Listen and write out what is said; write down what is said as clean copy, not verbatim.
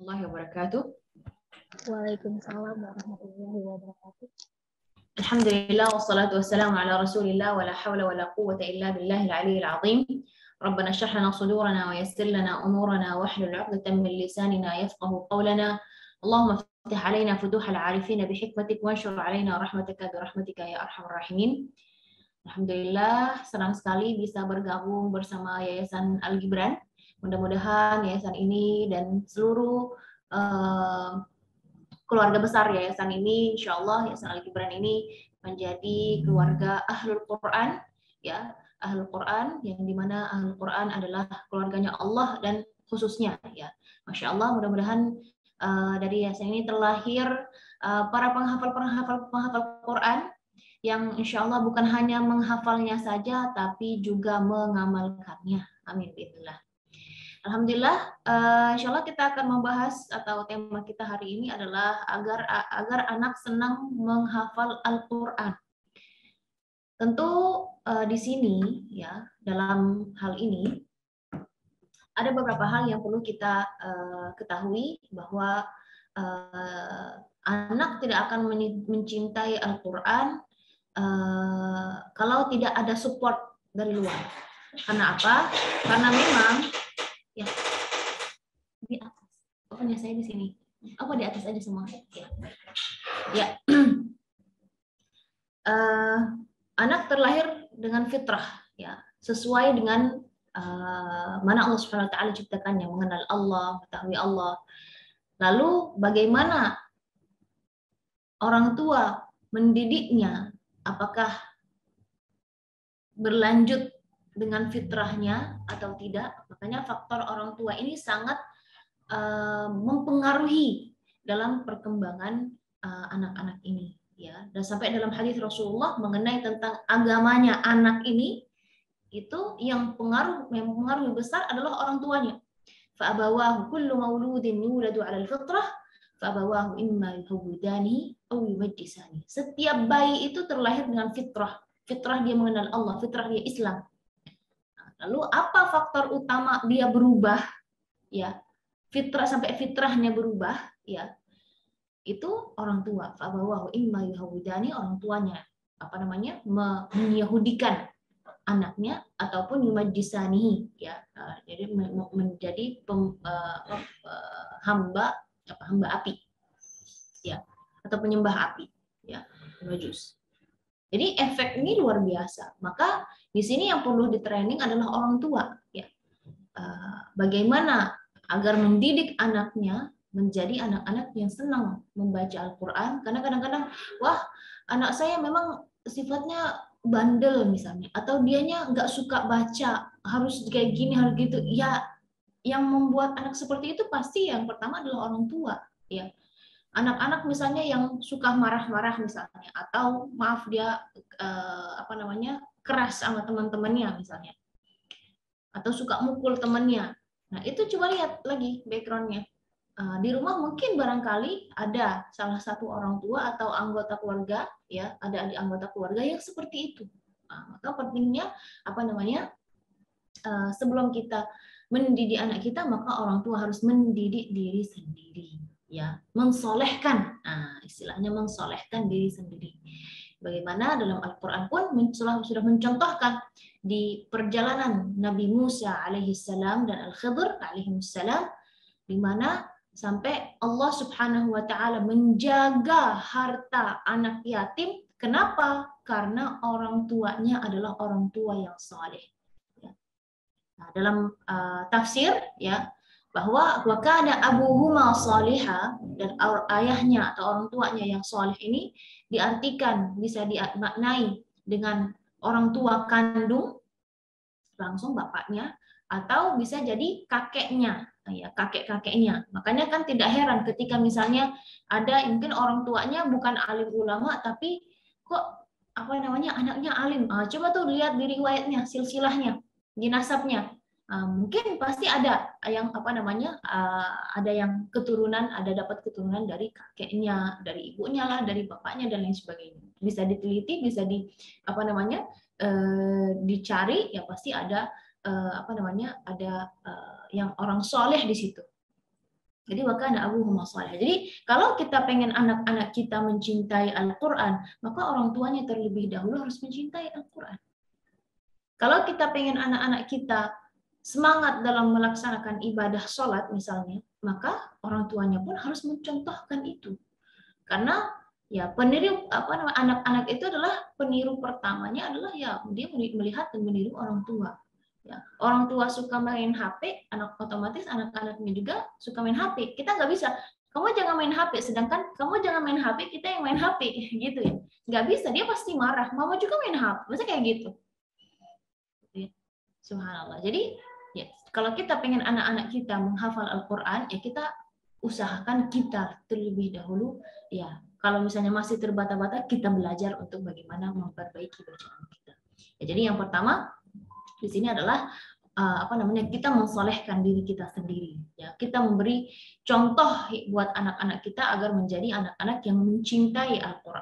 warahmatullahi wabarakatuh. Waalaikumsalam warahmatullahi wabarakatuh. Alhamdulillah wassalatu wassalamu ala Rasulillah wa la hawla wa la quwwata illa billahil aliyyil azim. Rabbana shrah lana sudurana wa yassir lana umurana wahlul 'uqdatam min lisanina yafqahu qawlana. Allahumma ftih 'alaina futuhal 'arifin bihikmatik wanshur 'alaina rahmataka bi rahmatika ya arhamar rahimin. Alhamdulillah senang sekali bisa bergabung bersama Yayasan Al-Gibran. Mudah-mudahan yayasan ini dan seluruh keluarga besar yayasan ini, insya Allah Yayasan Al-Gibran ini menjadi keluarga Ahlul Quran, ya Ahlul Quran, yang dimana Ahlul Quran adalah keluarganya Allah dan khususnya, ya Masya Allah, mudah-mudahan dari yayasan ini terlahir para penghafal Quran yang insya Allah bukan hanya menghafalnya saja, tapi juga mengamalkannya. Amin. Bismillah. Alhamdulillah, insya Allah kita akan membahas atau tema kita hari ini adalah agar anak senang menghafal Al-Quran. Tentu di sini ya dalam hal ini ada beberapa hal yang perlu kita ketahui bahwa anak tidak akan mencintai Al-Quran kalau tidak ada support dari luar. Karena apa? Karena memang ya di atas. Pokoknya saya di sini. Apa di atas aja semua? Ya. Anak terlahir dengan fitrah, ya, sesuai dengan mana Allah Subhanahu Wa Taala ciptakannya, mengenal Allah, mengetahui Allah. Lalu bagaimana orang tua mendidiknya? Apakah berlanjut dengan fitrahnya atau tidak? Makanya faktor orang tua ini sangat mempengaruhi dalam perkembangan anak-anak ini, ya. Dan sampai dalam hadis Rasulullah mengenai tentang agamanya anak ini, itu yang mempengaruhi besar adalah orang tuanya. Fa abawahu kullu mauludin yuladu 'alal fitrah fa abawahu imma yuhawwidani aw yumajjisani. Setiap bayi itu terlahir dengan fitrah. Fitrah dia mengenal Allah, fitrah dia Islam. Lalu apa faktor utama dia berubah, ya? Fitrah sampai fitrahnya berubah, ya. Itu orang tua. Fa'abawahu imma yuhawwidani, orang tuanya menyahudikan anaknya ataupun yumajjisanihi, ya. Jadi menjadi hamba api, ya, atau penyembah api, ya, Majus. Jadi efek ini luar biasa. Maka di sini yang perlu di-training adalah orang tua, ya. Bagaimana agar mendidik anaknya menjadi anak-anak yang senang membaca Al-Quran, karena kadang-kadang, wah, anak saya memang sifatnya bandel misalnya, atau dianya nggak suka baca, harus kayak gini, harus gitu. Ya, yang membuat anak seperti itu pasti yang pertama adalah orang tua, ya. Anak-anak misalnya yang suka marah-marah misalnya, atau maaf dia keras sama teman-temannya misalnya, atau suka mukul temannya. Nah, itu coba lihat lagi backgroundnya. Di rumah mungkin barangkali ada salah satu orang tua atau anggota keluarga, ya, ada adik anggota keluarga yang seperti itu. Maka pentingnya sebelum kita mendidik anak kita, maka orang tua harus mendidik diri sendiri, ya, mensolehkan, istilahnya mensolehkan diri sendiri. Bagaimana dalam Al-Quran pun sudah mencontohkan di perjalanan Nabi Musa alaihissalam dan Al-Khidr alaihissalam, di mana sampai Allah Subhanahu wa Ta'ala menjaga harta anak yatim. Kenapa? Karena orang tuanya adalah orang tua yang saleh. Nah, dalam tafsir, ya, bahwa wakana abuhuma salihah, dan ayahnya atau orang tuanya yang saleh ini diartikan, bisa dimaknai dengan orang tua kandung, langsung bapaknya, atau bisa jadi kakeknya, ya, kakek-kakeknya. Makanya kan tidak heran ketika misalnya ada mungkin orang tuanya bukan alim ulama, tapi kok anaknya alim. Coba tuh lihat di riwayatnya, silsilahnya, di nasabnya. Mungkin pasti ada yang ada yang keturunan, ada dapat keturunan dari kakeknya, dari ibunya lah, dari bapaknya dan lain sebagainya. Bisa diteliti, bisa dicari, ya pasti ada ada yang orang soleh di situ. Jadi wakana abuhuma shalih. Jadi kalau kita pengen anak-anak kita mencintai Al-Qur'an, maka orang tuanya terlebih dahulu harus mencintai Al-Qur'an. Kalau kita pengen anak-anak kita semangat dalam melaksanakan ibadah sholat misalnya, maka orang tuanya pun harus mencontohkan itu. Karena ya peniru anak-anak itu adalah peniru pertamanya adalah ya dia melihat dan meniru orang tua. Ya, orang tua suka main HP, otomatis anak-anaknya juga suka main HP. Kita nggak bisa, kamu jangan main HP, sedangkan kamu jangan main HP, kita yang main HP, gitu ya. Nggak bisa, dia pasti marah. Mama juga main HP, maksudnya kayak gitu. Subhanallah. Jadi ya, kalau kita pengen anak-anak kita menghafal Al-Quran, ya kita usahakan kita terlebih dahulu, ya kalau misalnya masih terbata-bata, kita belajar untuk bagaimana memperbaiki bacaan kita. Ya, jadi yang pertama di sini adalah kita mensolehkan diri kita sendiri, ya kita memberi contoh buat anak-anak kita agar menjadi anak-anak yang mencintai Al-Quran.